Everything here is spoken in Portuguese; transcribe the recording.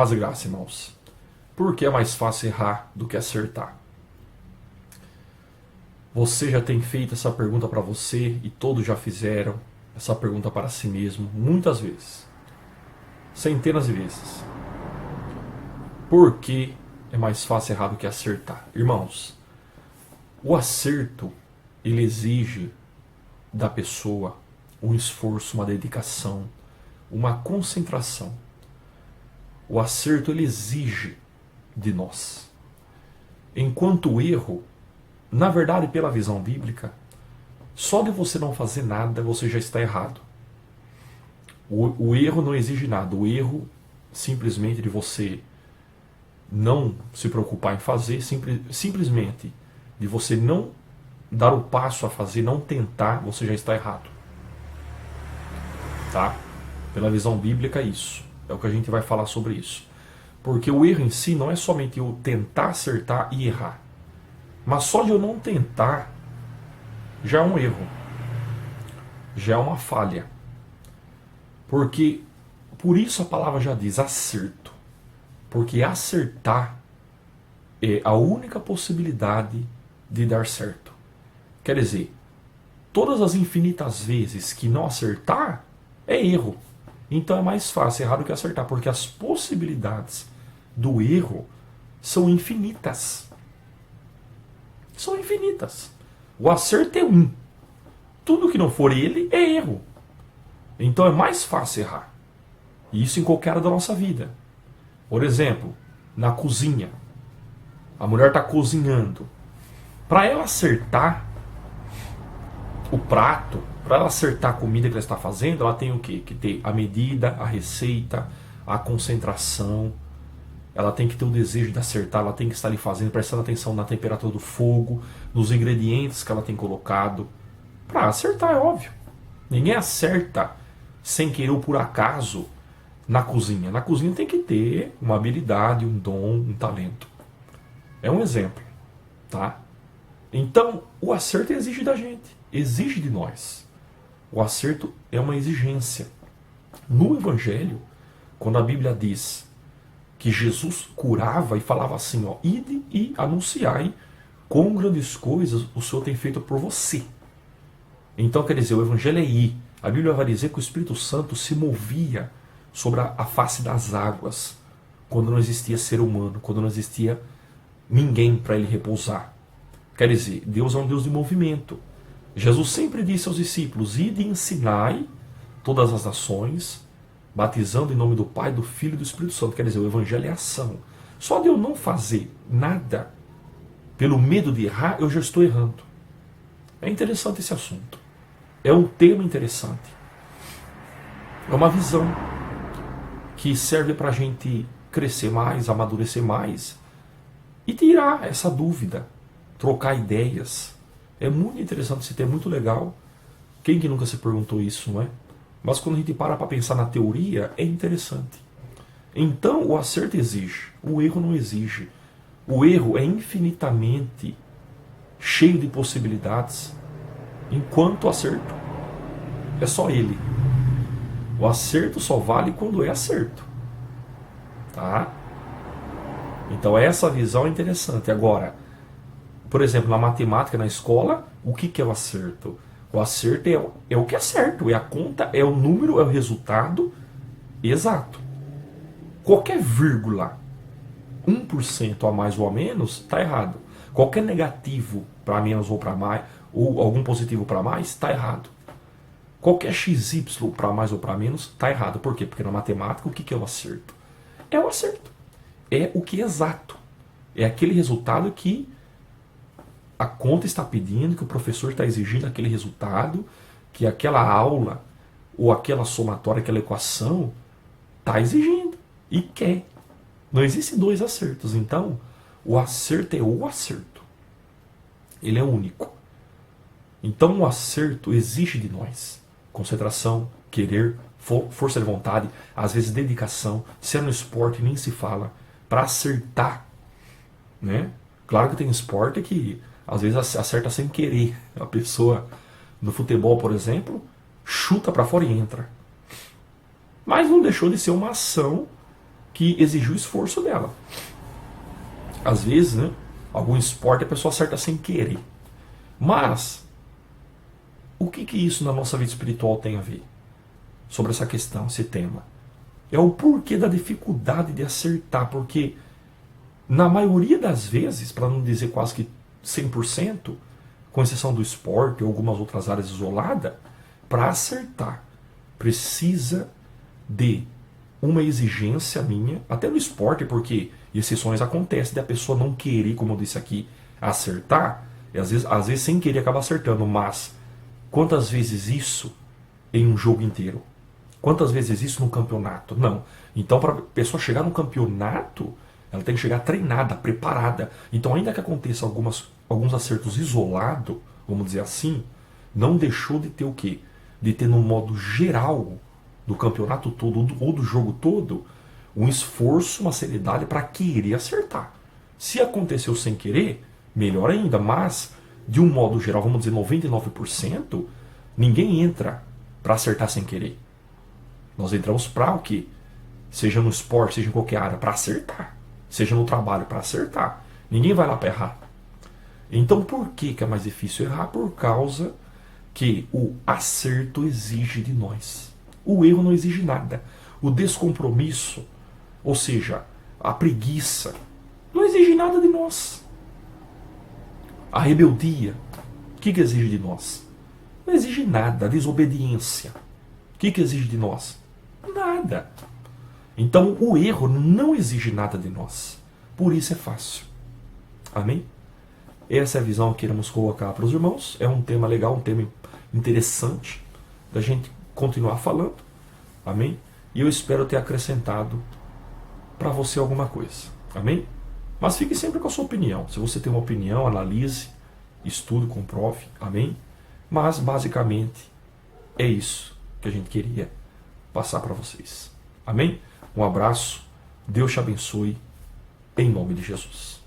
Paz e graça, irmãos. Por que é mais fácil errar do que acertar? Você já tem feito essa pergunta para você e todos já fizeram essa pergunta para si mesmo muitas vezes. Centenas de vezes. Por que é mais fácil errar do que acertar? Irmãos, o acerto, ele exige da pessoa um esforço, uma dedicação, uma concentração. O acerto, ele exige de nós. Enquanto o erro, na verdade, pela visão bíblica, só de você não fazer nada, você já está errado. O erro não exige nada. O erro, simplesmente de você não se preocupar em fazer, simplesmente de você não dar o passo a fazer, não tentar, você já está errado. Tá? Pela visão bíblica, isso. É o que a gente vai falar sobre isso. Porque o erro em si não é somente eu tentar acertar e errar. Mas só de eu não tentar, já é um erro. Já é uma falha. Porque, por isso a palavra já diz acerto. Porque acertar é a única possibilidade de dar certo. Quer dizer, todas as infinitas vezes que não acertar, é erro. Então é mais fácil errar do que acertar, porque as possibilidades do erro são infinitas. São infinitas. O acerto é um. Tudo que não for ele é erro. Então é mais fácil errar. E isso em qualquer área da nossa vida. Por exemplo, na cozinha. A mulher está cozinhando. Para ela acertar o prato, para ela acertar a comida que ela está fazendo, ela tem o quê? Que ter a medida, a receita, a concentração. Ela tem que ter o desejo de acertar, ela tem que estar ali fazendo, prestando atenção na temperatura do fogo, nos ingredientes que ela tem colocado. Para acertar, é óbvio. Ninguém acerta sem querer ou por acaso na cozinha. Na cozinha tem que ter uma habilidade, um dom, um talento. É um exemplo, tá? Então, o acerto exige da gente, exige de nós. O acerto é uma exigência. No Evangelho, quando a Bíblia diz que Jesus curava e falava assim, ó, ide e anunciai quão grandes coisas o Senhor tem feito por você. Então, quer dizer, o Evangelho é ir. A Bíblia vai dizer que o Espírito Santo se movia sobre a face das águas, quando não existia ser humano, quando não existia ninguém para ele repousar. Quer dizer, Deus é um Deus de movimento. Jesus sempre disse aos discípulos, ide e ensinai todas as nações, batizando em nome do Pai, do Filho e do Espírito Santo. Quer dizer, o Evangelho é ação. Só de eu não fazer nada, pelo medo de errar, eu já estou errando. É interessante esse assunto. É um tema interessante. É uma visão que serve para a gente crescer mais, amadurecer mais e tirar essa dúvida, trocar ideias. É muito interessante esse tema, muito legal. Quem que nunca se perguntou isso, não é? Mas quando a gente para pensar na teoria, é interessante. Então, o acerto exige, o erro não exige. O erro é infinitamente cheio de possibilidades, enquanto o acerto é só ele. O acerto só vale quando é acerto. Tá? Então, essa visão é interessante. Agora, por exemplo, na matemática, na escola, o que é o acerto? O acerto é o que é certo, é a conta, é o número, é o resultado exato. Qualquer vírgula, 1% a mais ou a menos, está errado. Qualquer negativo para menos ou para mais, ou algum positivo para mais, está errado. Qualquer XY para mais ou para menos, está errado. Por quê? Porque na matemática, o que é o acerto? É o acerto. É o que é exato. É aquele resultado que a conta está pedindo, que o professor está exigindo aquele resultado, que aquela aula, ou aquela somatória, aquela equação, está exigindo e quer. Não existem dois acertos. Então, o acerto é o acerto. Ele é único. Então, o acerto exige de nós concentração, querer, força de vontade, às vezes dedicação. Se é no esporte, nem se fala, para acertar. Né? Claro que tem esporte que às vezes acerta sem querer. A pessoa no futebol, por exemplo, chuta para fora e entra. Mas não deixou de ser uma ação que exigiu o esforço dela. Às vezes, né, algum esporte a pessoa acerta sem querer. Mas, o que isso na nossa vida espiritual tem a ver? Sobre essa questão, esse tema. É o porquê da dificuldade de acertar, porque na maioria das vezes, para não dizer quase que 100%, com exceção do esporte ou algumas outras áreas isoladas, para acertar precisa de uma exigência minha, até no esporte, porque exceções acontecem da pessoa não querer, como eu disse aqui, acertar, e às vezes sem querer acaba acertando, mas quantas vezes isso em um jogo inteiro? Quantas vezes isso no campeonato? Não. Então, para a pessoa chegar no campeonato, ela tem que chegar treinada, preparada. Então, ainda que aconteça alguns acertos isolados, vamos dizer assim, não deixou de ter o quê? De ter no modo geral do campeonato todo ou do jogo todo, um esforço, uma seriedade para querer acertar. Se aconteceu sem querer, melhor ainda, mas de um modo geral, vamos dizer 99%, ninguém entra para acertar sem querer. Nós entramos para o quê? Seja no esporte, seja em qualquer área, para acertar. Seja no trabalho, para acertar. Ninguém vai lá para errar. Então por que é mais difícil errar? Por causa que o acerto exige de nós. O erro não exige nada. O descompromisso, ou seja, a preguiça, não exige nada de nós. A rebeldia, o que exige de nós? Não exige nada. A desobediência, o que exige de nós? Nada. Então o erro não exige nada de nós. Por isso é fácil. Amém? Essa é a visão que queremos colocar para os irmãos. É um tema legal, um tema interessante da gente continuar falando. Amém? E eu espero ter acrescentado para você alguma coisa. Amém? Mas fique sempre com a sua opinião. Se você tem uma opinião, analise, estude, comprove. Amém? Mas basicamente é isso que a gente queria passar para vocês. Amém? Um abraço. Deus te abençoe. Em nome de Jesus.